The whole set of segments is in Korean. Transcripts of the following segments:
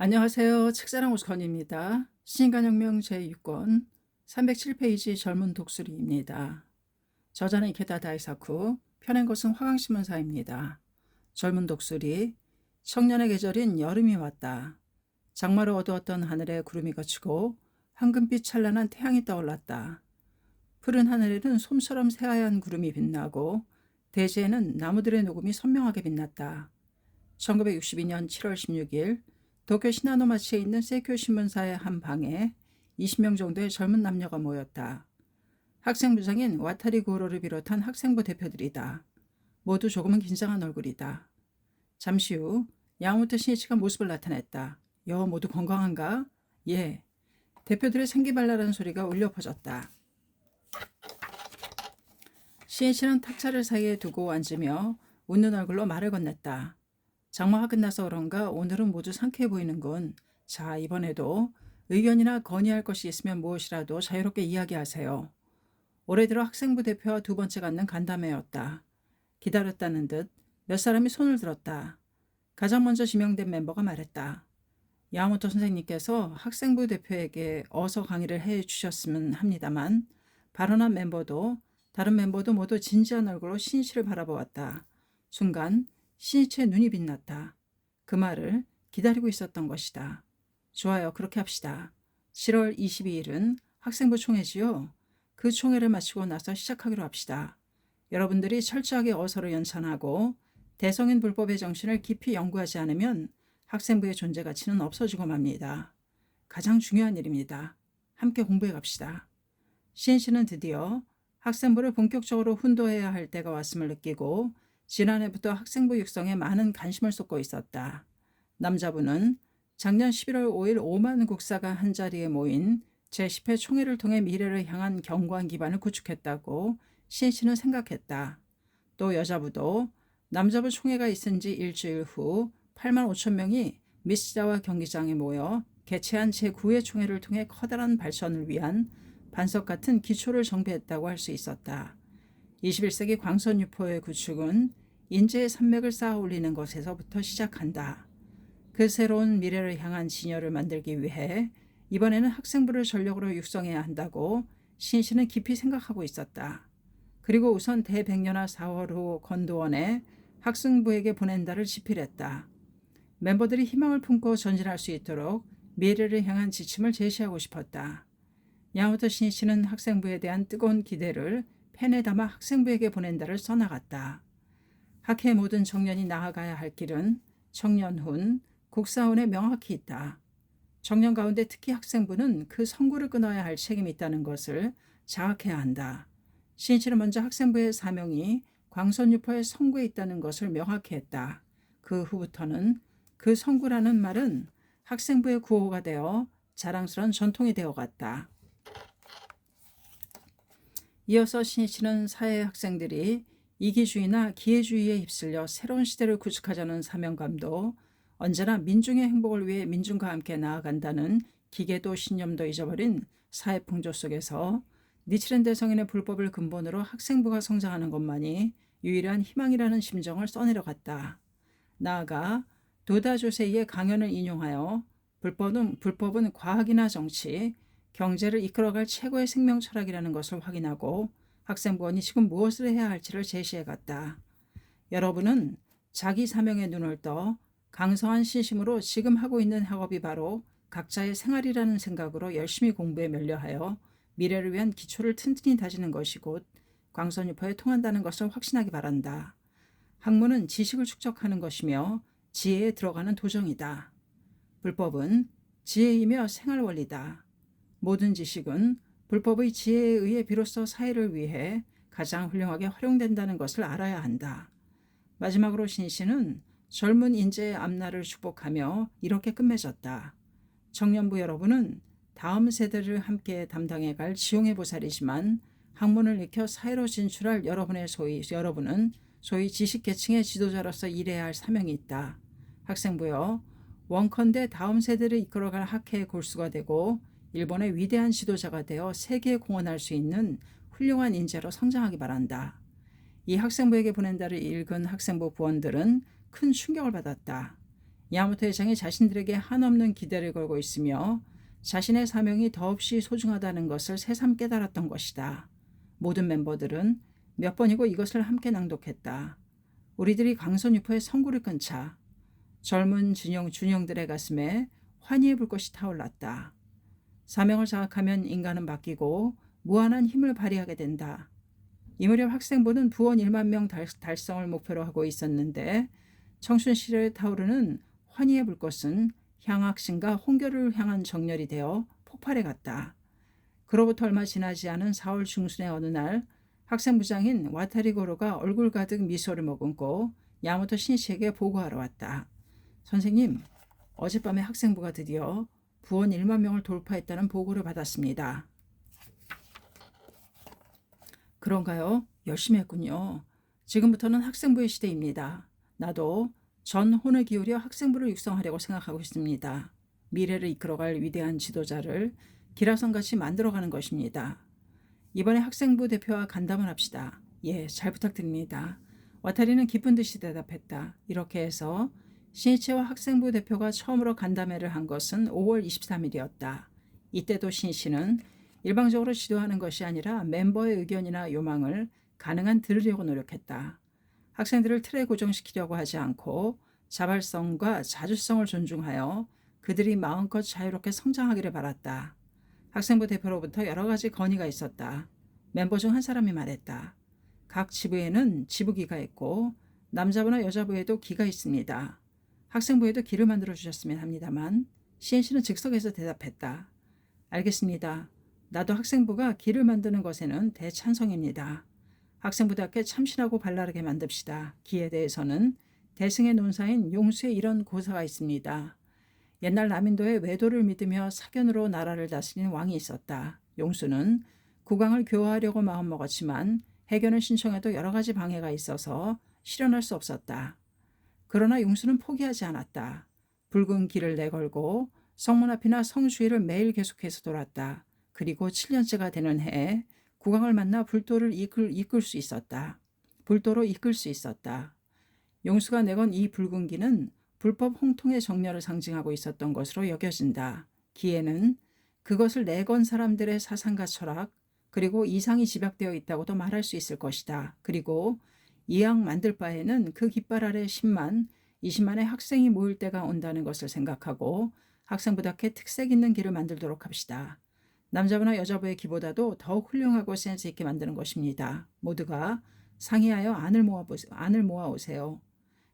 안녕하세요. 책사랑 오스건입니다. 신간혁명 제6권 307페이지 젊은 독수리입니다. 저자는 이케다 다이사쿠, 펴낸 것은 화강신문사입니다. 젊은 독수리, 청년의 계절인 여름이 왔다. 장마로 어두웠던 하늘에 구름이 걷히고 황금빛 찬란한 태양이 떠올랐다. 푸른 하늘에는 솜처럼 새하얀 구름이 빛나고 대지에는 나무들의 녹음이 선명하게 빛났다. 1962년 7월 16일 도쿄 시나노마치에 있는 세이쿄 신문사의 한 방에 20명 정도의 젊은 남녀가 모였다. 학생부장인 와타리 고로를 비롯한 학생부 대표들이다. 모두 조금은 긴장한 얼굴이다. 잠시 후 야마모토 신이치가 모습을 나타냈다. 여 모두 건강한가? 예. 대표들의 생기발랄한 소리가 울려 퍼졌다. 신이치는 탁자를 사이에 두고 앉으며 웃는 얼굴로 말을 건넸다. 장마가 끝나서 그런가 오늘은 모두 상쾌해 보이는군. 자, 이번에도 의견이나 건의할 것이 있으면 무엇이라도 자유롭게 이야기하세요. 올해 들어 학생부 대표와 두 번째 갖는 간담회였다. 기다렸다는 듯 몇 사람이 손을 들었다. 가장 먼저 지명된 멤버가 말했다. 야마모토 선생님께서 학생부 대표에게 어서 강의를 해 주셨으면 합니다만 발언한 멤버도 다른 멤버도 모두 진지한 얼굴로 신이치를 바라보았다. 순간 신이치의 눈이 빛났다. 그 말을 기다리고 있었던 것이다. 좋아요. 그렇게 합시다. 7월 22일은 학생부 총회지요. 그 총회를 마치고 나서 시작하기로 합시다. 여러분들이 철저하게 어서로 연찬하고 대성인 불법의 정신을 깊이 연구하지 않으면 학생부의 존재 가치는 없어지고 맙니다. 가장 중요한 일입니다. 함께 공부해 갑시다. 신씨는 드디어 학생부를 본격적으로 훈도해야 할 때가 왔음을 느끼고 지난해부터 학생부 육성에 많은 관심을 쏟고 있었다. 남자부는 작년 11월 5일 5만 국사가 한자리에 모인 제10회 총회를 통해 미래를 향한 견고한 기반을 구축했다고 신씨는 생각했다. 또 여자부도 남자부 총회가 있은 지 일주일 후 8만 5천 명이 미스자와 경기장에 모여 개최한 제9회 총회를 통해 커다란 발전을 위한 반석 같은 기초를 정비했다고 할 수 있었다. 21세기 광선유포의 구축은 인재의 산맥을 쌓아 올리는 것에서부터 시작한다. 그 새로운 미래를 향한 진여를 만들기 위해 이번에는 학생부를 전력으로 육성해야 한다고 신씨는 깊이 생각하고 있었다. 그리고 우선 대백년화 4월 후 건도원에 학생부에게 보낸다를 지필했다. 멤버들이 희망을 품고 전진할 수 있도록 미래를 향한 지침을 제시하고 싶었다. 야마모토 신이치는 학생부에 대한 뜨거운 기대를 펜에 담아 학생부에게 보낸다를 써나갔다. 학회의 모든 청년이 나아가야 할 길은 청년훈, 국사훈에 명확히 있다. 청년 가운데 특히 학생부는 그 성구를 끊어야 할 책임이 있다는 것을 자각해야 한다. 신이치는 먼저 학생부의 사명이 광선유포의 성구에 있다는 것을 명확히 했다. 그 후부터는 그 성구라는 말은 학생부의 구호가 되어 자랑스러운 전통이 되어갔다. 이어서 신이치는 사회 학생들이 이기주의나 기회주의에 휩쓸려 새로운 시대를 구축하자는 사명감도 언제나 민중의 행복을 위해 민중과 함께 나아간다는 기계도 신념도 잊어버린 사회풍조 속에서 니치렌 대성인의 불법을 근본으로 학생부가 성장하는 것만이 유일한 희망이라는 심정을 써내려갔다. 나아가 도다 조세이의 강연을 인용하여 불법은 과학이나 정치, 경제를 이끌어갈 최고의 생명 철학이라는 것을 확인하고 학생부원이 지금 무엇을 해야 할지를 제시해갔다. 여러분은 자기 사명에 눈을 떠 강성한 신심으로 지금 하고 있는 학업이 바로 각자의 생활이라는 생각으로 열심히 공부에 면려하여 미래를 위한 기초를 튼튼히 다지는 것이 곧 광선유포에 통한다는 것을 확신하기 바란다. 학문은 지식을 축적하는 것이며 지혜에 들어가는 도정이다. 불법은 지혜이며 생활원리다. 모든 지식은 불법의 지혜에 의해 비로소 사회를 위해 가장 훌륭하게 활용된다는 것을 알아야 한다. 마지막으로 신씨는 젊은 인재의 앞날을 축복하며 이렇게 끝맺었다. 청년부 여러분은 다음 세대를 함께 담당해 갈 지용의 보살이지만 학문을 익혀 사회로 진출할 여러분은 소위 지식계층의 지도자로서 일해야 할 사명이 있다. 학생부여, 원컨대 다음 세대를 이끌어갈 학회의 골수가 되고 일본의 위대한 지도자가 되어 세계에 공헌할 수 있는 훌륭한 인재로 성장하기 바란다. 이 학생부에게 보낸다를 읽은 학생부 부원들은 큰 충격을 받았다. 야마토 회장이 자신들에게 한없는 기대를 걸고 있으며 자신의 사명이 더없이 소중하다는 것을 새삼 깨달았던 것이다. 모든 멤버들은 몇 번이고 이것을 함께 낭독했다. 우리들이 강선유포의 성구를 끊자. 젊은 준영들의 가슴에 환희의 불꽃이 타올랐다. 사명을 장악하면 인간은 바뀌고 무한한 힘을 발휘하게 된다. 이 무렵 학생부는 부원 1만 명 달성을 목표로 하고 있었는데 청춘 시절에 타오르는 환희의 불꽃은 향학심과 홍교를 향한 정렬이 되어 폭발해 갔다. 그로부터 얼마 지나지 않은 4월 중순의 어느 날 학생부장인 와타리 고로가 얼굴 가득 미소를 머금고 야마토 신씨에게 보고하러 왔다. 선생님, 어젯밤에 학생부가 드디어 부원 1만 명을 돌파했다는 보고를 받았습니다. 그런가요? 열심히 했군요. 지금부터는 학생부의 시대입니다. 나도 전 혼을 기울여 학생부를 육성하려고 생각하고 있습니다. 미래를 이끌어갈 위대한 지도자를 기라성같이 만들어가는 것입니다. 이번에 학생부 대표와 간담을 합시다. 예, 잘 부탁드립니다. 와타리는 기쁜 듯이 대답했다. 이렇게 해서 신이치와 학생부 대표가 처음으로 간담회를 한 것은 5월 23일이었다. 이때도 신이치는 일방적으로 지도하는 것이 아니라 멤버의 의견이나 요망을 가능한 들으려고 노력했다. 학생들을 틀에 고정시키려고 하지 않고 자발성과 자주성을 존중하여 그들이 마음껏 자유롭게 성장하기를 바랐다. 학생부 대표로부터 여러 가지 건의가 있었다. 멤버 중 한 사람이 말했다. 각 지부에는 지부기가 있고 남자부나 여자부에도 기가 있습니다. 학생부에도 기를 만들어 주셨으면 합니다만 CNC는 즉석에서 대답했다. 알겠습니다. 나도 학생부가 기를 만드는 것에는 대찬성입니다. 학생부답게 참신하고 발랄하게 만듭시다. 기에 대해서는 대승의 논사인 용수의 이런 고사가 있습니다. 옛날 남인도의 외도를 믿으며 사견으로 나라를 다스린 왕이 있었다. 용수는 국왕을 교화하려고 마음먹었지만 해견을 신청해도 여러 가지 방해가 있어서 실현할 수 없었다. 그러나 용수는 포기하지 않았다. 붉은 길을 내걸고 성문 앞이나 성 주위를 매일 계속해서 돌았다. 그리고 7년째가 되는 해에 국왕을 만나 불도로 이끌 수 있었다. 용수가 내건 이 붉은 기는 불법 홍통의 정렬을 상징하고 있었던 것으로 여겨진다. 기에는 그것을 내건 사람들의 사상과 철학 그리고 이상이 집약되어 있다고도 말할 수 있을 것이다. 그리고 이왕 만들 바에는 그 깃발 아래 10만, 20만의 학생이 모일 때가 온다는 것을 생각하고 학생부답게 특색 있는 기를 만들도록 합시다. 남자부나 여자부의 기보다도 더욱 훌륭하고 센스 있게 만드는 것입니다. 모두가 상의하여 안을 모아오세요.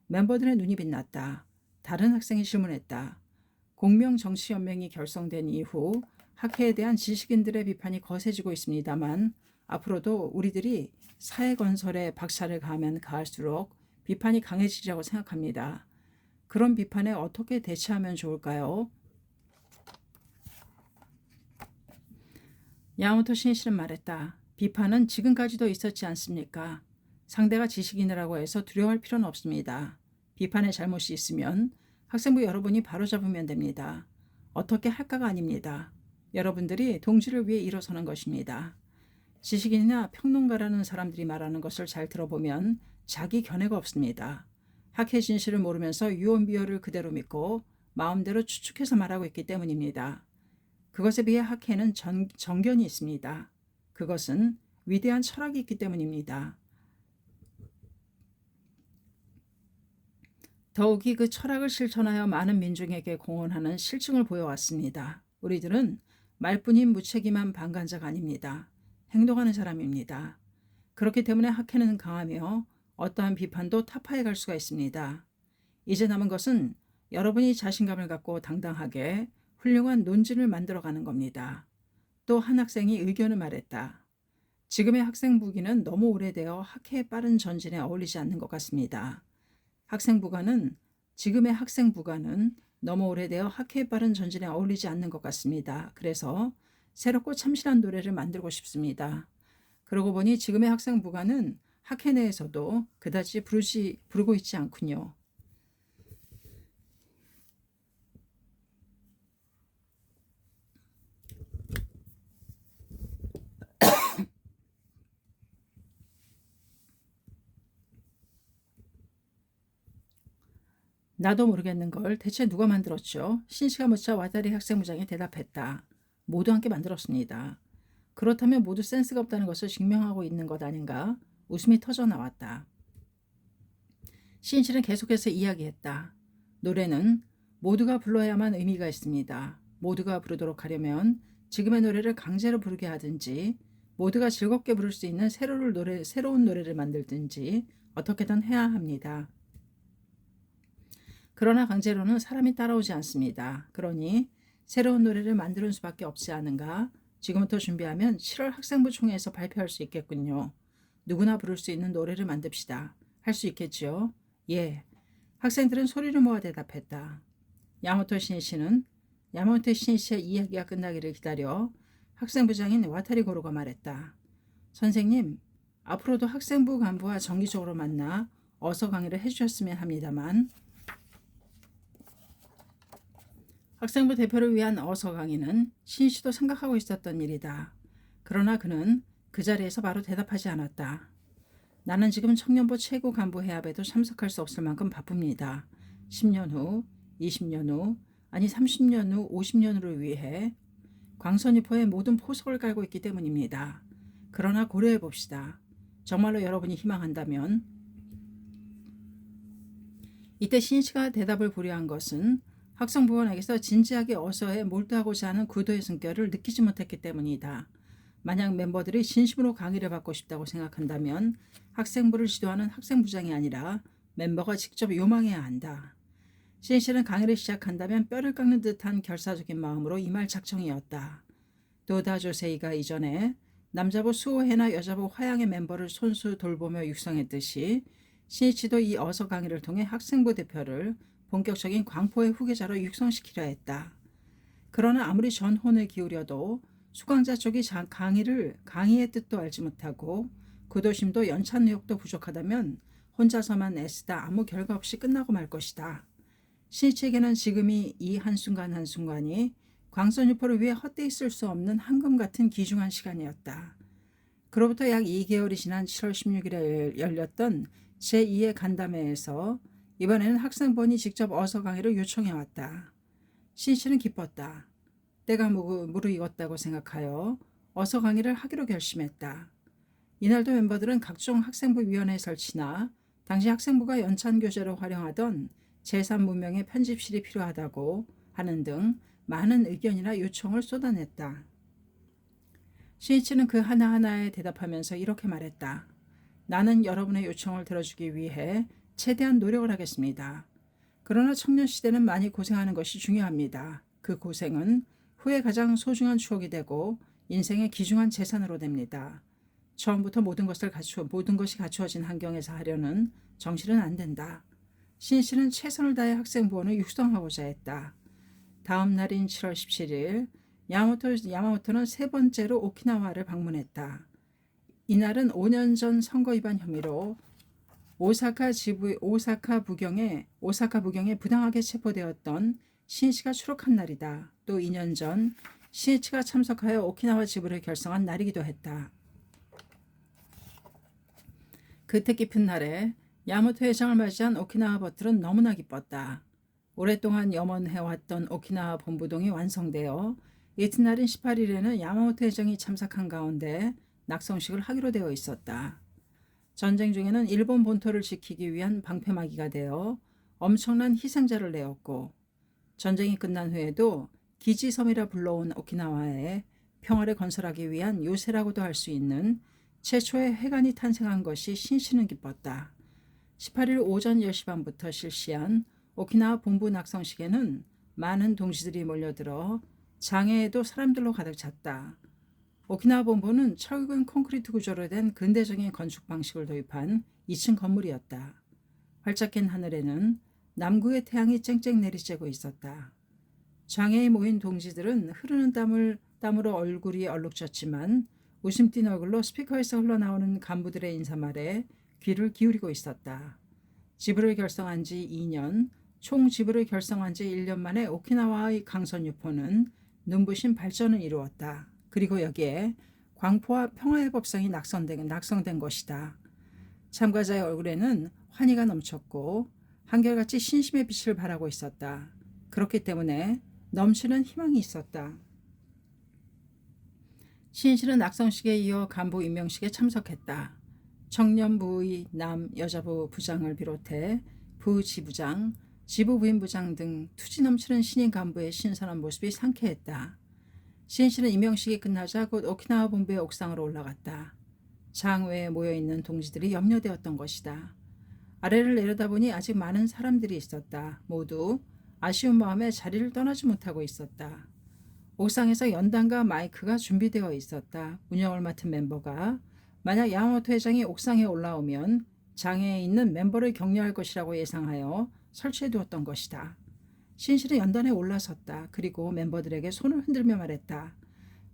멤버들의 눈이 빛났다. 다른 학생이 질문했다. 공명정치연맹이 결성된 이후 학회에 대한 지식인들의 비판이 거세지고 있습니다만 앞으로도 우리들이 사회 건설에 박차를 가하면 가할수록 비판이 강해지리라고 생각합니다. 그런 비판에 어떻게 대처하면 좋을까요? 야마토 신이시는 말했다. 비판은 지금까지도 있었지 않습니까? 상대가 지식인이라고 해서 두려워할 필요는 없습니다. 비판에 잘못이 있으면 학생부 여러분이 바로잡으면 됩니다. 어떻게 할까가 아닙니다. 여러분들이 동지를 위해 일어서는 것입니다. 지식인이나 평론가라는 사람들이 말하는 것을 잘 들어보면 자기 견해가 없습니다. 학회 진실을 모르면서 유언비어를 그대로 믿고 마음대로 추측해서 말하고 있기 때문입니다. 그것에 비해 학회는 정견이 있습니다. 그것은 위대한 철학이 있기 때문입니다. 더욱이 그 철학을 실천하여 많은 민중에게 공헌하는 실증을 보여왔습니다. 우리들은 말뿐인 무책임한 방관자가 아닙니다. 행동하는 사람입니다. 그렇기 때문에 학회는 강하며 어떠한 비판도 타파해 갈 수가 있습니다. 이제 남은 것은 여러분이 자신감을 갖고 당당하게 훌륭한 논진을 만들어가는 겁니다. 또 한 학생이 의견을 말했다. 지금의 학생부기는 너무 오래되어 학회의 빠른 전진에 어울리지 않는 것 같습니다. 지금의 학생부가는 너무 오래되어 학회의 빠른 전진에 어울리지 않는 것 같습니다. 그래서 새롭고 참신한 노래를 만들고 싶습니다. 그러고 보니 지금의 학생부가는 학회 내에서도 그다지 부르고 있지 않군요. 나도 모르겠는 걸 대체 누가 만들었죠? 신씨가 묻자 와타리 학생부장이 대답했다. 모두 함께 만들었습니다. 그렇다면 모두 센스가 없다는 것을 증명하고 있는 것 아닌가? 웃음이 터져 나왔다. 신씨는 계속해서 이야기했다. 노래는 모두가 불러야만 의미가 있습니다. 모두가 부르도록 하려면 지금의 노래를 강제로 부르게 하든지 모두가 즐겁게 부를 수 있는 새로운 노래를 만들든지 어떻게든 해야 합니다. 그러나 강제로는 사람이 따라오지 않습니다. 그러니 새로운 노래를 만드는 수밖에 없지 않은가? 지금부터 준비하면 7월 학생부 총회에서 발표할 수 있겠군요. 누구나 부를 수 있는 노래를 만듭시다. 할 수 있겠지요? 예. 학생들은 소리를 모아 대답했다. 야마토 신이시의 이야기가 끝나기를 기다려 학생부장인 와타리 고로가 말했다. 선생님, 앞으로도 학생부 간부와 정기적으로 만나 어서 강의를 해주셨으면 합니다만 학생부 대표를 위한 어서 강의는 신씨도 생각하고 있었던 일이다. 그러나 그는 그 자리에서 바로 대답하지 않았다. 나는 지금 청년부 최고 간부 회합에도 참석할 수 없을 만큼 바쁩니다. 10년 후, 20년 후, 아니 30년 후, 50년 후를 위해 광선유포에 모든 포석을 깔고 있기 때문입니다. 그러나 고려해 봅시다. 정말로 여러분이 희망한다면 이때 신씨가 대답을 고려한 것은 학생부원에게서 진지하게 어서에 몰두하고자 하는 구도의 숨결을 느끼지 못했기 때문이다. 만약 멤버들이 진심으로 강의를 받고 싶다고 생각한다면 학생부를 지도하는 학생부장이 아니라 멤버가 직접 요망해야 한다. 신씨는 강의를 시작한다면 뼈를 깎는 듯한 결사적인 마음으로 임할 작정이었다. 도다 조세이가 이전에 남자부 수호회나 여자부 화양의 멤버를 손수 돌보며 육성했듯이 신이치도 이 어서 강의를 통해 학생부 대표를 본격적인 광포의 후계자로 육성시키려 했다. 그러나 아무리 전혼을 기울여도 수강자 쪽이 강의의 뜻도 알지 못하고 구도심도 연찬 의욕도 부족하다면 혼자서만 애쓰다 아무 결과 없이 끝나고 말 것이다. 신이치에게는 지금이 이 한순간 한순간이 광선유포를 위해 헛되이 쓸 수 없는 황금 같은 귀중한 시간이었다. 그로부터 약 2개월이 지난 7월 16일에 열렸던 제2의 간담회에서 이번에는 학생본이 직접 어서 강의를 요청해왔다. 신씨는 기뻤다. 때가 무르익었다고 생각하여 어서 강의를 하기로 결심했다. 이날도 멤버들은 각종 학생부 위원회 설치나 당시 학생부가 연찬교재로 활용하던 제3문명의 편집실이 필요하다고 하는 등 많은 의견이나 요청을 쏟아냈다. 신이치는 그 하나하나에 대답하면서 이렇게 말했다. 나는 여러분의 요청을 들어주기 위해 최대한 노력을 하겠습니다. 그러나 청년 시대는 많이 고생하는 것이 중요합니다. 그 고생은 후에 가장 소중한 추억이 되고 인생의 귀중한 재산으로 됩니다. 처음부터 모든 것이 갖추어진 환경에서 하려는 정실은 안 된다. 신씨는 최선을 다해 학생부원을 육성하고자 했다. 다음 날인 7월 17일 야마모토는 세 번째로 오키나와를 방문했다. 이날은 5년 전 선거 위반 혐의로 오사카 부경에 부당하게 체포되었던 신이치가 추록한 날이다. 또 2년 전 신이치가 참석하여 오키나와 지부를 결성한 날이기도 했다. 그 뜻깊은 날에 야마모토 회장을 맞이한 오키나와 버틀은 너무나 기뻤다. 오랫동안 염원해왔던 오키나와 본부동이 완성되어 이튿날인 18일에는 야마모토 회장이 참석한 가운데 낙성식을 하기로 되어 있었다. 전쟁 중에는 일본 본토를 지키기 위한 방패막이가 되어 엄청난 희생자를 내었고 전쟁이 끝난 후에도 기지섬이라 불러온 오키나와에 평화를 건설하기 위한 요새라고도 할 수 있는 최초의 회관이 탄생한 것이 신씨는 기뻤다. 18일 오전 10시 반부터 실시한 오키나와 본부 낙성식에는 많은 동지들이 몰려들어 장애에도 사람들로 가득 찼다. 오키나와 본부는 철근 콘크리트 구조로 된 근대적인 건축 방식을 도입한 2층 건물이었다. 활짝 낀 하늘에는 남극의 태양이 쨍쨍 내리쬐고 있었다. 장애에 모인 동지들은 흐르는 땀으로 얼굴이 얼룩졌지만 웃음 띤 얼굴로 스피커에서 흘러나오는 간부들의 인사말에 귀를 기울이고 있었다. 지부를 결성한 지 2년, 총 지부를 결성한 지 1년 만에 오키나와의 강선유포는 눈부신 발전을 이루었다. 그리고 여기에 광포와 평화의 법상이 낙성된 것이다. 참가자의 얼굴에는 환희가 넘쳤고 한결같이 신심의 빛을 발하고 있었다. 그렇기 때문에 넘치는 희망이 있었다. 신실은 악성식에 이어 간부 임명식에 참석했다. 청년부의 남 여자부 부장을 비롯해 부지부장, 지부부인부장 등 투지 넘치는 신인 간부의 신선한 모습이 상쾌했다. 신실은 임명식이 끝나자 곧 오키나와 본부의 옥상으로 올라갔다. 장외에 모여있는 동지들이 염려되었던 것이다. 아래를 내려다보니 아직 많은 사람들이 있었다. 모두 아쉬운 마음에 자리를 떠나지 못하고 있었다. 옥상에서 연단과 마이크가 준비되어 있었다. 운영을 맡은 멤버가 만약 야마모토 회장이 옥상에 올라오면 장애에 있는 멤버를 격려할 것이라고 예상하여 설치해 두었던 것이다. 신실은 연단에 올라섰다. 그리고 멤버들에게 손을 흔들며 말했다.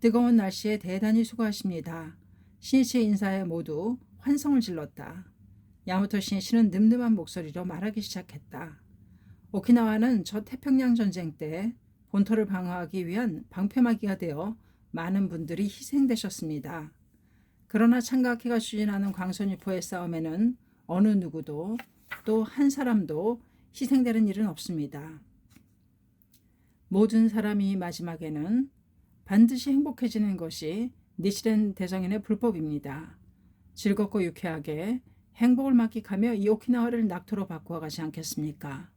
뜨거운 날씨에 대단히 수고하십니다. 신실의 인사에 모두 환성을 질렀다. 야마모토 신실은 늠름한 목소리로 말하기 시작했다. 오키나와는 저 태평양 전쟁 때 본토를 방어하기 위한 방패막이가 되어 많은 분들이 희생되셨습니다. 그러나 창가학회가 추진하는 광선유포의 싸움에는 어느 누구도 또 한 사람도 희생되는 일은 없습니다. 모든 사람이 마지막에는 반드시 행복해지는 것이 니시렌 대성인의 불법입니다. 즐겁고 유쾌하게 행복을 만끽하며 이 오키나와를 낙토로 바꾸어 가지 않겠습니까?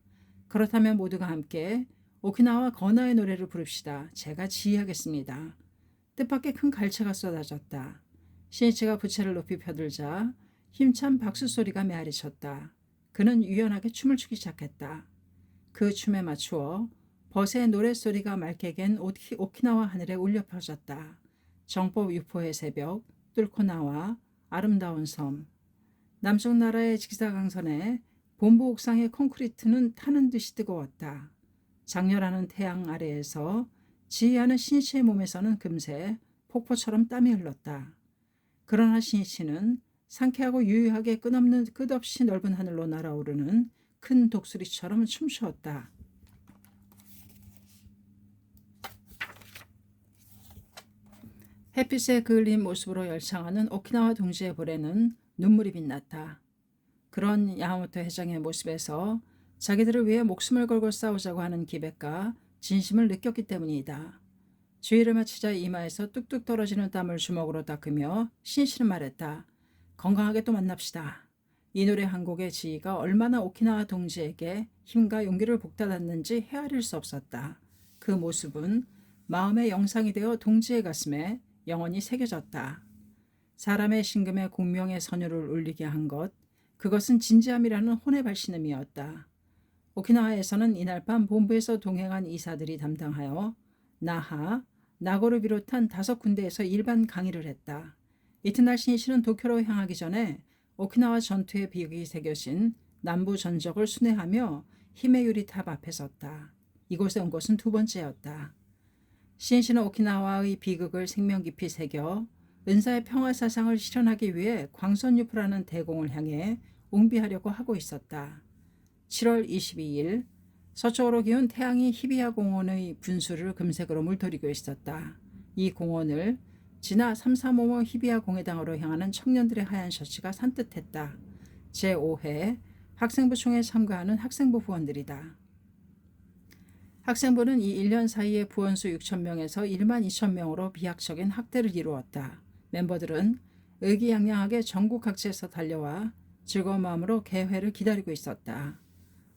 그렇다면 모두가 함께 오키나와 건화의 노래를 부릅시다. 제가 지휘하겠습니다. 뜻밖의 큰 갈채가 쏟아졌다. 신이치가 부채를 높이 펴들자 힘찬 박수 소리가 메아리쳤다. 그는 유연하게 춤을 추기 시작했다. 그 춤에 맞추어 벗의 노랫소리가 맑게 갠 오키나와 하늘에 울려 퍼졌다. 정법 유포의 새벽, 뚫고 나와 아름다운 섬. 남쪽 나라의 직사광선에 본부 옥상의 콘크리트는 타는 듯이 뜨거웠다. 장렬하는 태양 아래에서 지휘하는 신이치의 몸에서는 금세 폭포처럼 땀이 흘렀다. 그러나 신이치는 상쾌하고 유유하게 끝없이 넓은 하늘로 날아오르는 큰 독수리처럼 춤추었다. 햇빛에 그을린 모습으로 열창하는 오키나와 동지의 볼에는 눈물이 빛났다. 그런 야마모토 회장의 모습에서 자기들을 위해 목숨을 걸고 싸우자고 하는 기백과 진심을 느꼈기 때문이다. 주의를 마치자 이마에서 뚝뚝 떨어지는 땀을 주먹으로 닦으며 신실은 말했다. 건강하게 또 만납시다. 이 노래 한 곡의 지휘가 얼마나 오키나와 동지에게 힘과 용기를 북돋았는지 헤아릴 수 없었다. 그 모습은 마음의 영상이 되어 동지의 가슴에 영원히 새겨졌다. 사람의 심금에 공명의 선율을 울리게 한 것, 그것은 진지함이라는 혼의 발신음이었다. 오키나와에서는 이날 밤 본부에서 동행한 이사들이 담당하여 나하, 나고를 비롯한 5군데에서 일반 강의를 했다. 이튿날 신이치는 도쿄로 향하기 전에 오키나와 전투의 비극이 새겨진 남부 전적을 순회하며 힘의 유리탑 앞에 섰다. 이곳에 온 것은 2번째였다. 신이치는 오키나와의 비극을 생명 깊이 새겨 은사의 평화사상을 실현하기 위해 광선유포라는 대공을 향해 옹비하려고 하고 있었다. 7월 22일 서쪽으로 기운 태양이 히비야 공원의 분수를 금색으로 물들이고 있었다. 이 공원을 지나 335모 히비야 공회당으로 향하는 청년들의 하얀 셔츠가 산뜻했다. 제5회 학생부 총회에 참가하는 학생부 부원들이다. 학생부는 이 1년 사이에 부원수 6,000명에서 1만 2,000명으로 비약적인 확대를 이루었다. 멤버들은 의기양양하게 전국 각지에서 달려와 즐거운 마음으로 개회를 기다리고 있었다.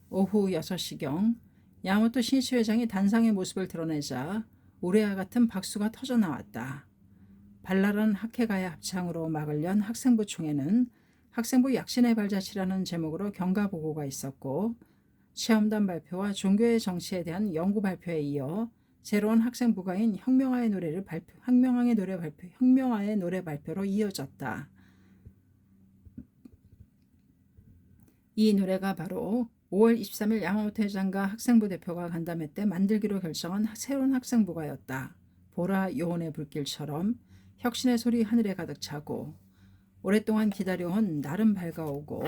오후 6시경 야마모토 신이치 회장이 단상의 모습을 드러내자 우레와 같은 박수가 터져 나왔다. 발랄한 학회가의 합창으로 막을 연 학생부 총회는 학생부 약신의 발자취라는 제목으로 경과 보고가 있었고 시험단 발표와 종교의 정치에 대한 연구 발표에 이어 새로운 학생부가인 혁명화의 노래 발표로 이어졌다. 이 노래가 바로 5월 23일 야마모토 회장과 학생부 대표가 간담회 때 만들기로 결정한 새로운 학생부가였다. 보라 요원의 불길처럼 혁신의 소리 하늘에 가득 차고 오랫동안 기다려온 날은 밝아오고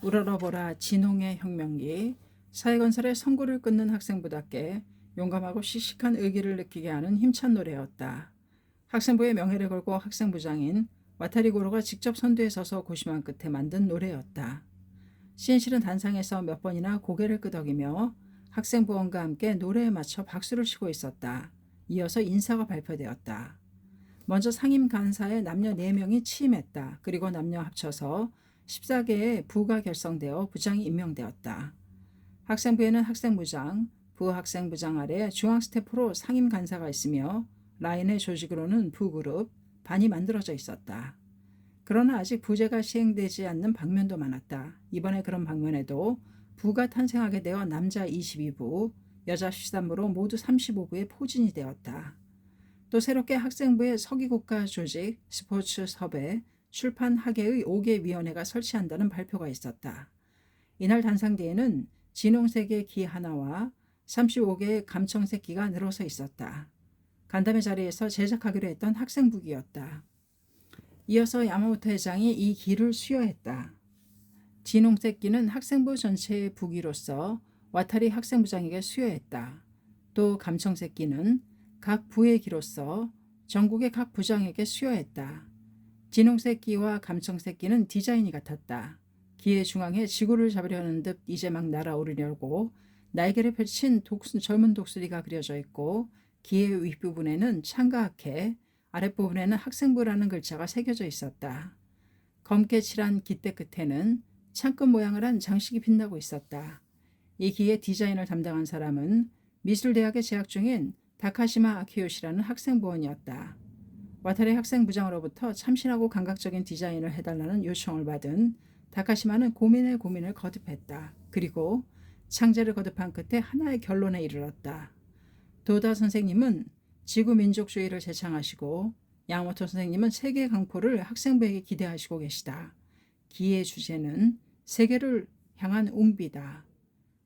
우러러보라 진홍의 혁명기, 사회건설의 성구를 끊는 학생부답게 용감하고 씩씩한 의기를 느끼게 하는 힘찬 노래였다. 학생부의 명예를 걸고 학생부장인 와타리 고로가 직접 선두에 서서 고심한 끝에 만든 노래였다. 시인실은 단상에서 몇 번이나 고개를 끄덕이며 학생부원과 함께 노래에 맞춰 박수를 치고 있었다. 이어서 인사가 발표되었다. 먼저 상임 간사에 남녀 4명이 취임했다. 그리고 남녀 합쳐서 14개의 부가 결성되어 부장이 임명되었다. 학생부에는 학생부장, 부학생부장 아래 중앙 스태프로 상임 간사가 있으며 라인의 조직으로는 부그룹, 반이 만들어져 있었다. 그러나 아직 부제가 시행되지 않는 방면도 많았다. 이번에 그런 방면에도 부가 탄생하게 되어 남자 22부, 여자 13부로 모두 35부에 포진이 되었다. 또 새롭게 학생부의 서기국가 조직, 스포츠 섭외, 출판 학예의 5개 위원회가 설치한다는 발표가 있었다. 이날 단상대에는 진홍색의 기 하나와 35개의 감청색 기가 늘어서 있었다. 간담회 자리에서 제작하기로 했던 학생부기였다. 이어서 야마모토 회장이 이 기를 수여했다. 진홍색 기는 학생부 전체의 부기로서 와타리 학생부장에게 수여했다. 또 감청색 기는 각 부의 기로서 전국의 각 부장에게 수여했다. 진홍색 기와 감청색 기는 디자인이 같았다. 기의 중앙에 지구를 잡으려는 듯 이제 막 날아오르려고 날개를 펼친 젊은 독수리가 그려져 있고 기의 윗부분에는 창가학회, 아랫부분에는 학생부라는 글자가 새겨져 있었다. 검게 칠한 깃대 끝에는 창끝 모양을 한 장식이 빛나고 있었다. 이 기의 디자인을 담당한 사람은 미술대학에 재학 중인 다카시마 아키요시라는 학생부원이었다. 와타리 학생부장으로부터 참신하고 감각적인 디자인을 해달라는 요청을 받은 다카시마는 고민을 거듭했다. 그리고 창제를 거듭한 끝에 하나의 결론에 이르렀다. 도다 선생님은 지구 민족주의를 제창하시고 야마모토 선생님은 세계 강포를 학생부에게 기대하시고 계시다. 기의 주제는 세계를 향한 웅비다.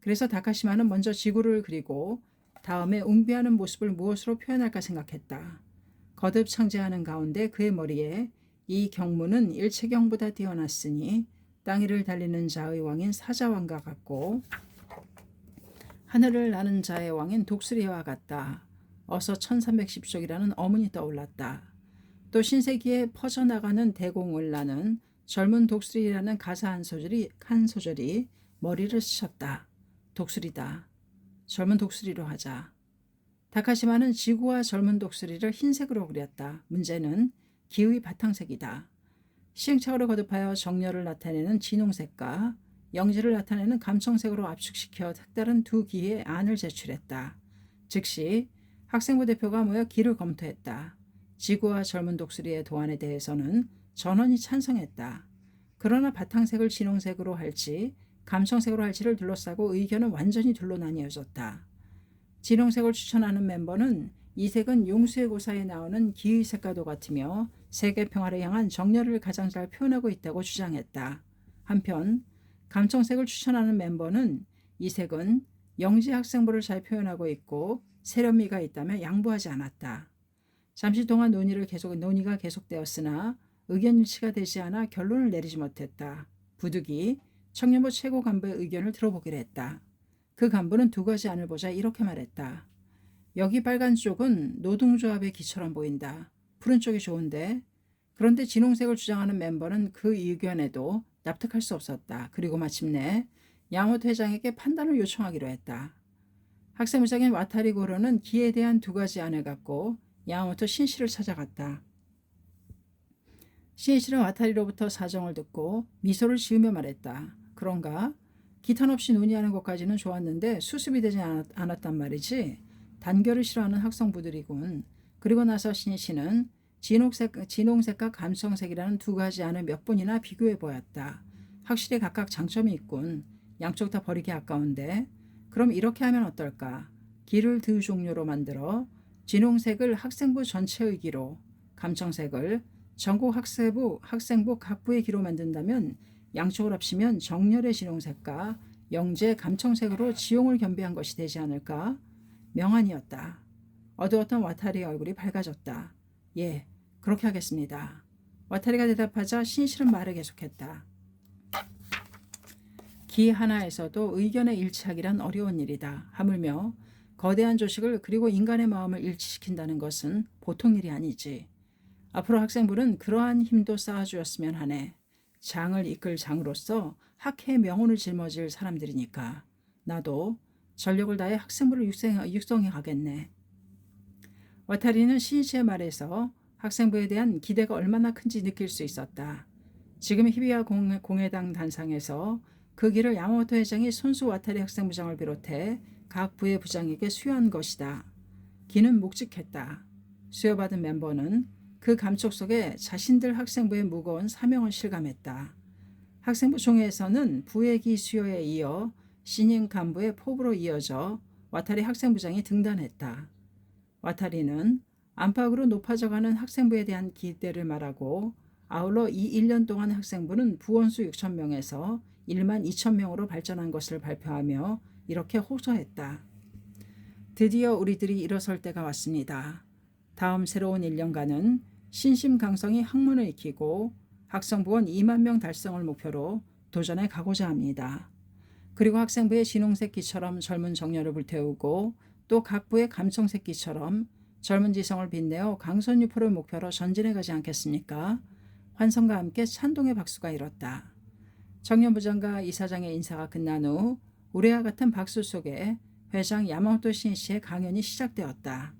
그래서 다카시마는 먼저 지구를 그리고 다음에 웅비하는 모습을 무엇으로 표현할까 생각했다. 거듭 창제하는 가운데 그의 머리에 이 경무는 일체경보다 뛰어났으니 땅 위를 달리는 자의 왕인 사자왕과 같고 하늘을 나는 자의 왕인 독수리와 같다. 어서 1310쪽이라는 어문이 떠올랐다. 또 신세기에 퍼져나가는 대공을 나는 젊은 독수리라는 가사 한 소절이 머리를 스쳤다. 독수리다. 젊은 독수리로 하자. 다카시마는 지구와 젊은 독수리를 흰색으로 그렸다. 문제는 기의 바탕색이다. 시행착오를 거듭하여 정렬을 나타내는 진홍색과 영지를 나타내는 감청색으로 압축시켜 색다른 두 기의 안을 제출했다. 즉시 학생부 대표가 모여 기를 검토했다. 지구와 젊은 독수리의 도안에 대해서는 전원이 찬성했다. 그러나 바탕색을 진홍색으로 할지 감청색으로 할지를 둘러싸고 의견은 완전히 둘로 나뉘어졌다. 진홍색을 추천하는 멤버는 이 색은 용수의 고사에 나오는 기의 색과도 같으며 세계 평화를 향한 정열을 가장 잘 표현하고 있다고 주장했다. 한편 감청색을 추천하는 멤버는 이 색은 영지 학생부를 잘 표현하고 있고 세련미가 있다며 양보하지 않았다. 잠시 동안 논의가 계속되었으나 의견 일치가 되지 않아 결론을 내리지 못했다. 부득이 청년부 최고 간부의 의견을 들어보기로 했다. 그 간부는 두 가지 안을 보자 이렇게 말했다. 여기 빨간 쪽은 노동조합의 기처럼 보인다. 푸른 쪽이 좋은데. 그런데 진홍색을 주장하는 멤버는 그 의견에도 납득할 수 없었다. 그리고 마침내 야마모토 회장에게 판단을 요청하기로 했다. 학생부장인 와타리 고로는 기에 대한 두 가지 안을 갖고 야마모토 신씨를 찾아갔다. 신씨는 와타리로부터 사정을 듣고 미소를 지으며 말했다. 그런가? 기탄 없이 논의하는 것까지는 좋았는데 수습이 되지 않았단 말이지. 단결을 싫어하는 학생부들이군. 그리고 나서 신씨는 진홍색과 감청색이라는 두 가지 안을 몇 번이나 비교해 보았다. 확실히 각각 장점이 있군. 양쪽 다 버리기 아까운데. 그럼 이렇게 하면 어떨까? 기를 두 종류로 만들어 진홍색을 학생부 전체의 기로, 감청색을 전국 학생부 각부의 기로 만든다면 양쪽을 합치면 정렬의 진홍색과 영재 감청색으로 지용을 겸비한 것이 되지 않을까? 명안이었다. 어두웠던 와타리의 얼굴이 밝아졌다. 예, 그렇게 하겠습니다. 와타리가 대답하자 신실은 말을 계속했다. 기 하나에서도 의견에 일치하기란 어려운 일이다. 하물며 거대한 조직을 그리고 인간의 마음을 일치시킨다는 것은 보통 일이 아니지. 앞으로 학생부는 그러한 힘도 쌓아주었으면 하네. 장을 이끌 장으로서 학회의 명운을 짊어질 사람들이니까 나도 전력을 다해 학생부를 육성해 가겠네. 와타리는 신이치의 말에서 학생부에 대한 기대가 얼마나 큰지 느낄 수 있었다. 지금 히비야 공회당 단상에서 그 길을 야마모토 회장이 손수 와타리 학생부장을 비롯해 각 부의 부장에게 수여한 것이다. 기는 묵직했다. 수여받은 멤버는 그 감촉 속에 자신들 학생부의 무거운 사명을 실감했다. 학생부 총회에서는 부의 기 수여에 이어 신임 간부의 포부로 이어져 와타리 학생부장이 등단했다. 와타리는 안팎으로 높아져가는 학생부에 대한 기대를 말하고 아울러 이 1년 동안 학생부는 부원수 6,000명에서 1만 2,000명으로 발전한 것을 발표하며 이렇게 호소했다. 드디어 우리들이 일어설 때가 왔습니다. 다음 새로운 1년간은 신심강성이 학문을 익히고 학생부원 2만 명 달성을 목표로 도전해 가고자 합니다. 그리고 학생부의 진홍새끼처럼 젊은 정열을 불태우고 또 각 부의 감청새끼처럼 젊은 지성을 빛내어 강선유포를 목표로 전진해 가지 않겠습니까? 환성과 함께 찬동의 박수가 일었다. 청년부장과 이사장의 인사가 끝난 후 우레와 같은 박수 속에 회장 야마모토 신이치의 강연이 시작되었다.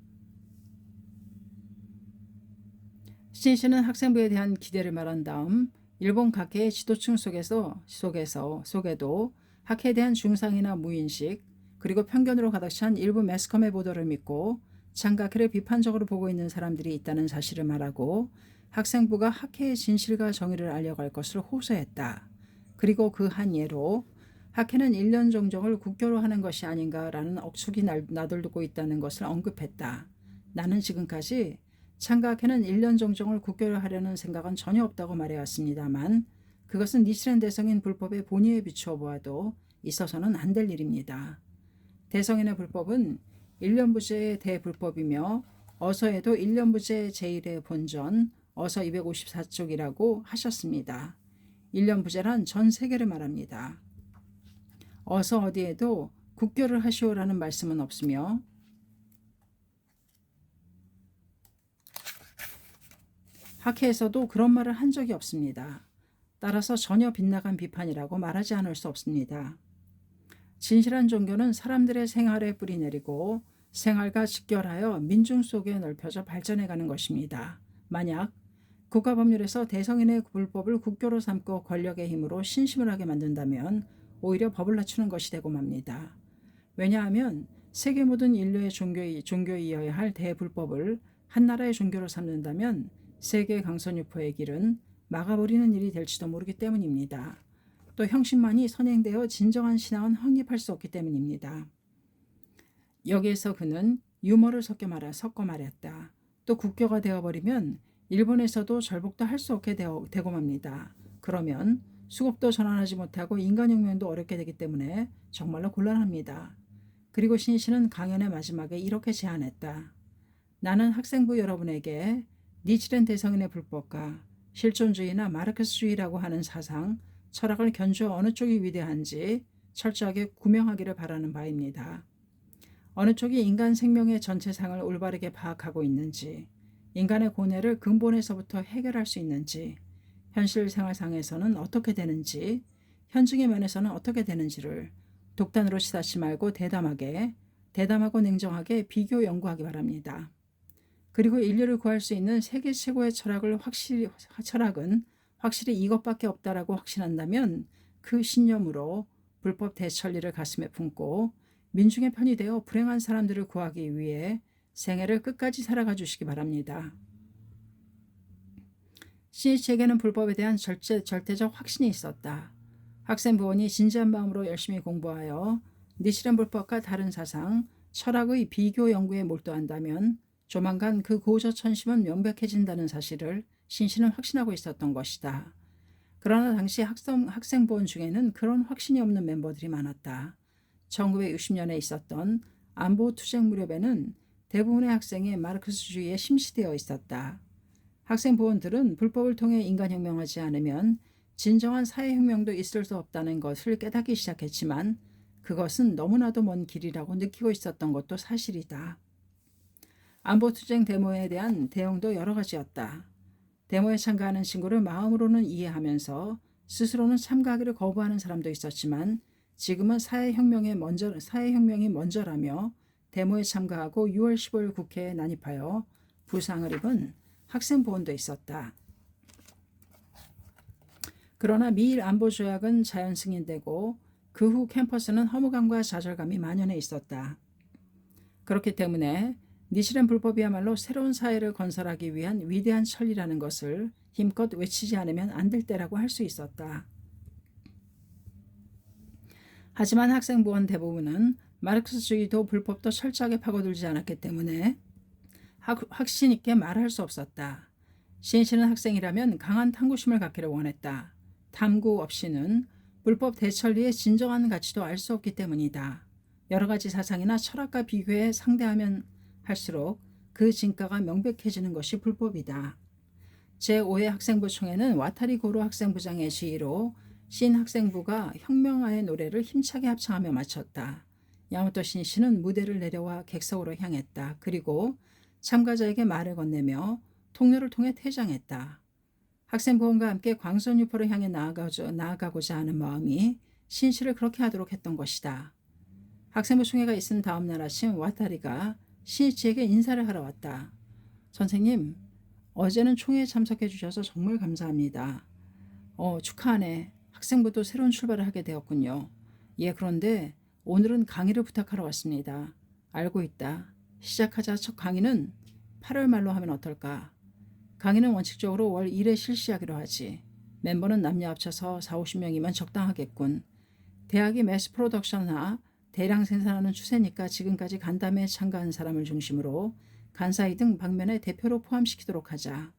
신이치는 학생부에 대한 기대를 말한 다음 일본 각계의 지도층 속에도 학회에 대한 중상이나 무인식 그리고 편견으로 가득 찬 일부 매스컴의 보도를 믿고 장각회를 비판적으로 보고 있는 사람들이 있다는 사실을 말하고 학생부가 학회의 진실과 정의를 알려갈 것을 호소했다. 그리고 그 한 예로 학회는 1년 정정을 국교로 하는 것이 아닌가라는 억측이 나돌고 있다는 것을 언급했다. 나는 지금까지 창가학회는 1년 정정을 국교로 하려는 생각은 전혀 없다고 말해왔습니다만 그것은 니치렌 대성인 불법의 본의에 비추어 보아도 있어서는 안 될 일입니다. 대성인의 불법은 1년부제의 대불법이며 어서에도 1년부제 제1의 본전 어서 254쪽이라고 하셨습니다. 1년부제란 전 세계를 말합니다. 어서 어디에도 국교를 하시오라는 말씀은 없으며 학회에서도 그런 말을 한 적이 없습니다. 따라서 전혀 빗나간 비판이라고 말하지 않을 수 없습니다. 진실한 종교는 사람들의 생활에 뿌리내리고 생활과 직결하여 민중 속에 넓혀져 발전해가는 것입니다. 만약 국가법률에서 대성인의 불법을 국교로 삼고 권력의 힘으로 신심을 하게 만든다면 오히려 법을 낮추는 것이 되고 맙니다. 왜냐하면 세계 모든 인류의 종교이어야 할 대불법을 한 나라의 종교로 삼는다면 세계 강선유포의 길은 막아버리는 일이 될지도 모르기 때문입니다. 또 형식만이 선행되어 진정한 신앙은 확립할 수 없기 때문입니다. 여기에서 그는 유머를 섞어 말했다. 또 국교가 되어버리면 일본에서도 절복도 할 수 없게 되고 맙니다. 그러면 수급도 전환하지 못하고 인간혁명도 어렵게 되기 때문에 정말로 곤란합니다. 그리고 신이치는 강연의 마지막에 이렇게 제안했다. 나는 학생부 여러분에게 니치렌 대성인의 불법과 실존주의나 마르크스주의라고 하는 사상, 철학을 견주어 어느 쪽이 위대한지 철저하게 구명하기를 바라는 바입니다. 어느 쪽이 인간 생명의 전체상을 올바르게 파악하고 있는지, 인간의 고뇌를 근본에서부터 해결할 수 있는지, 현실 생활상에서는 어떻게 되는지, 현증의 면에서는 어떻게 되는지를 독단으로 치닫지 말고 대담하고 냉정하게 비교 연구하기 바랍니다. 그리고 인류를 구할 수 있는 세계 최고의 철학은 확실히 이것밖에 없다라고 확신한다면 그 신념으로 불법 대천리를 가슴에 품고 민중의 편이 되어 불행한 사람들을 구하기 위해 생애를 끝까지 살아가 주시기 바랍니다. 신이치에게는 불법에 대한 절대적 확신이 있었다. 학생부원이 진지한 마음으로 열심히 공부하여 니치렌 불법과 다른 사상, 철학의 비교 연구에 몰두한다면 조만간 그 고저천심은 명백해진다는 사실을 신이치는 확신하고 있었던 것이다. 그러나 당시 학생부원 중에는 그런 확신이 없는 멤버들이 많았다. 1960년에 있었던 안보투쟁 무렵에는 대부분의 학생이 마르크스주의에 심시되어 있었다. 학생부원들은 불법을 통해 인간혁명하지 않으면 진정한 사회혁명도 있을 수 없다는 것을 깨닫기 시작했지만 그것은 너무나도 먼 길이라고 느끼고 있었던 것도 사실이다. 안보투쟁 데모에 대한 대응도 여러 가지였다. 데모에 참가하는 친구를 마음으로는 이해하면서 스스로는 참가하기를 거부하는 사람도 있었지만 지금은 사회혁명이 먼저라며 데모에 참가하고 6월 15일 국회에 난입하여 부상을 입은 학생보원도 있었다. 그러나 미일 안보 조약은 자연 승인되고 그 후 캠퍼스는 허무감과 좌절감이 만연해 있었다. 그렇기 때문에 니실엔 불법이야말로 새로운 사회를 건설하기 위한 위대한 천리라는 것을 힘껏 외치지 않으면 안 될 때라고 할 수 있었다. 하지만 학생부원 대부분은 마르크스주의도 불법도 철저하게 파고들지 않았기 때문에 확신 있게 말할 수 없었다. 신씨는 학생이라면 강한 탐구심을 갖기를 원했다. 탐구 없이는 불법 대천리의 진정한 가치도 알 수 없기 때문이다. 여러 가지 사상이나 철학과 비교해 상대하면 할수록 그 진가가 명백해지는 것이 불법이다. 제5회 학생부 총회는 와타리 고로 학생부장의 지휘로 신 학생부가 혁명화의 노래를 힘차게 합창하며 마쳤다. 야마토 신씨는 무대를 내려와 객석으로 향했다. 그리고 참가자에게 말을 건네며 통로를 통해 퇴장했다. 학생부원과 함께 광선유포를 향해 나아가고자 하는 마음이 신씨를 그렇게 하도록 했던 것이다. 학생부 총회가 있은 다음 날 아침 와타리가 신이치에게 인사를 하러 왔다. 선생님, 어제는 총회에 참석해 주셔서 정말 감사합니다. 축하하네. 학생부도 새로운 출발을 하게 되었군요. 예, 그런데 오늘은 강의를 부탁하러 왔습니다. 알고 있다. 시작하자. 첫 강의는 8월 말로 하면 어떨까? 강의는 원칙적으로 월 1회 실시하기로 하지. 멤버는 남녀 합쳐서 40~50명이면 적당하겠군. 대학이 매스 프로덕션이나 대량 생산하는 추세니까 지금까지 간담회에 참가한 사람을 중심으로 간사이 등 방면에 대표도 포함시키도록 하자.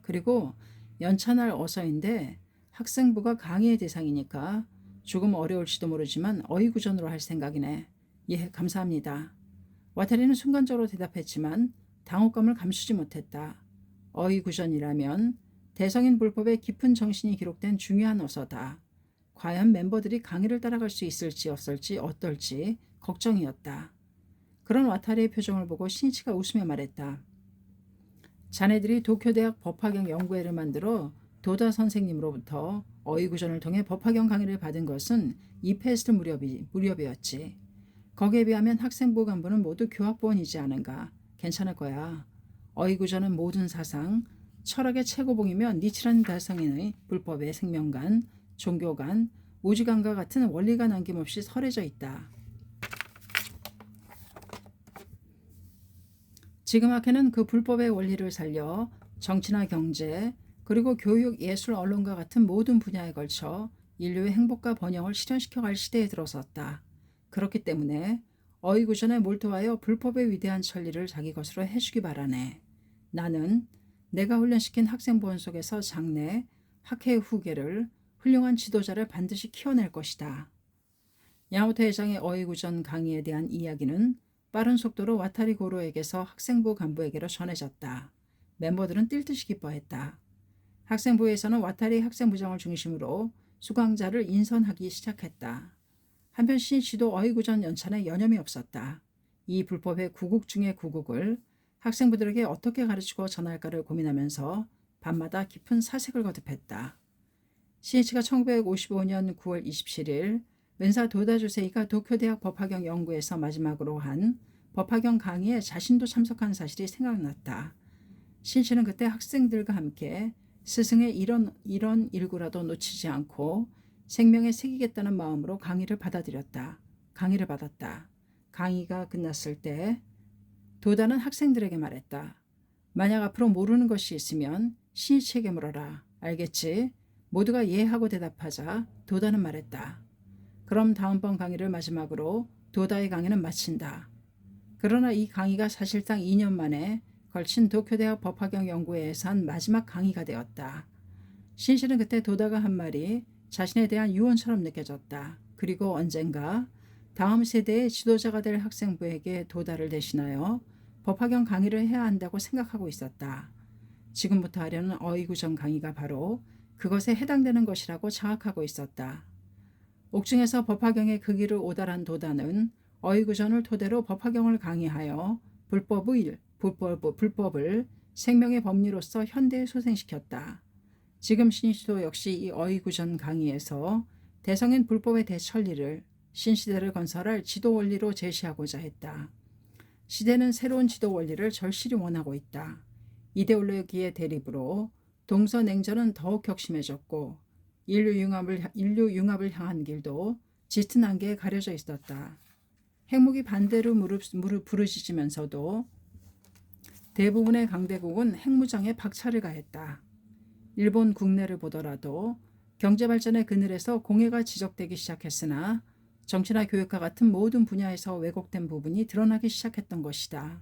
그리고 연차날 어서인데 학생부가 강의의 대상이니까 조금 어려울지도 모르지만 어휘구전으로 할 생각이네. 예, 감사합니다. 와타리는 순간적으로 대답했지만 당혹감을 감추지 못했다. 어휘구전이라면 대성인 불법의 깊은 정신이 기록된 중요한 어서다. 과연 멤버들이 강의를 따라갈 수 있을지 없을지 어떨지 걱정이었다. 그런 와타리의 표정을 보고 신이치가 웃으며 말했다. 자네들이 도쿄대학 법학영 연구회를 만들어 도다 선생님으로부터 어휘구전을 통해 법학영 강의를 받은 것은 이페스트 무렵이었지. 거기에 비하면 학생부 간부는 모두 교학부원이지 않은가. 괜찮을 거야. 어휘구전은 모든 사상, 철학의 최고봉이며 니치라는 달성인의 불법의 생명관, 종교관, 우주관과 같은 원리가 남김없이 설해져 있다. 지금 학회는 그 불법의 원리를 살려 정치나 경제, 그리고 교육, 예술, 언론과 같은 모든 분야에 걸쳐 인류의 행복과 번영을 실현시켜갈 시대에 들어섰다. 그렇기 때문에 어휘구전에 몰두하여 불법의 위대한 천리를 자기 것으로 해주기 바라네. 나는 내가 훈련시킨 학생부원 속에서 장래, 학회의 후계를 훌륭한 지도자를 반드시 키워낼 것이다. 야마토 회장의 어휘구전 강의에 대한 이야기는 빠른 속도로 와타리 고로에게서 학생부 간부에게로 전해졌다. 멤버들은 뛸 듯이 기뻐했다. 학생부에서는 와타리 학생부장을 중심으로 수강자를 인선하기 시작했다. 한편 신이치도 어휘구전 연찬에 여념이 없었다. 이 불법의 구국 중의 구국을 학생부들에게 어떻게 가르치고 전할까를 고민하면서 밤마다 깊은 사색을 거듭했다. 신이치가 1955년 9월 27일 멘사 도다 주세이가 도쿄대학 법학영 연구에서 마지막으로 한 법학영 강의에 자신도 참석한 사실이 생각났다. 신이치는 그때 학생들과 함께 스승의 이런 일구라도 놓치지 않고 생명에 새기겠다는 마음으로 강의를 받았다. 강의가 끝났을 때 도다는 학생들에게 말했다. 만약 앞으로 모르는 것이 있으면 신이치에게 물어라. 알겠지? 모두가 예 하고 대답하자 도다는 말했다. 그럼 다음번 강의를 마지막으로 도다의 강의는 마친다. 그러나 이 강의가 사실상 2년 만에 걸친 도쿄대학 법학영 연구회에서 한 마지막 강의가 되었다. 신씨는 그때 도다가 한 말이 자신에 대한 유언처럼 느껴졌다. 그리고 언젠가 다음 세대의 지도자가 될 학생부에게 도다를 대신하여 법학영 강의를 해야 한다고 생각하고 있었다. 지금부터 하려는 어휘구전 강의가 바로 그것에 해당되는 것이라고 자각하고 있었다. 옥중에서 법학영의 그 길을 오달한 도다는 어휘구전을 토대로 법학영을 강의하여 불법을 생명의 법리로서 현대에 소생시켰다. 지금 신시도 역시 이 어이구전 강의에서 대성인 불법의 대천리를 신시대를 건설할 지도 원리로 제시하고자 했다. 시대는 새로운 지도 원리를 절실히 원하고 있다. 이데올로기의 대립으로 동서냉전은 더욱 격심해졌고 인류 융합을 향한 길도 짙은 안개에 가려져 있었다. 핵무기 반대로 무릎 부르짖으면서도 대부분의 강대국은 핵무장에 박차를 가했다. 일본 국내를 보더라도 경제발전의 그늘에서 공해가 지적되기 시작했으나 정치나 교육과 같은 모든 분야에서 왜곡된 부분이 드러나기 시작했던 것이다.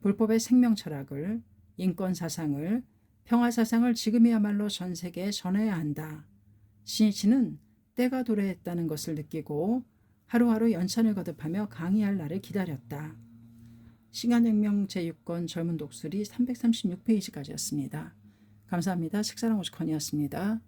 불법의 생명 철학을, 인권 사상을, 평화 사상을 지금이야말로 전 세계에 전해야 한다. 신이치는 때가 도래했다는 것을 느끼고 하루하루 연찬을 거듭하며 강의할 날을 기다렸다. 시간혁명 제6권 젊은 독수리 336페이지까지였습니다. 감사합니다. 책사랑 오죽헌이었습니다.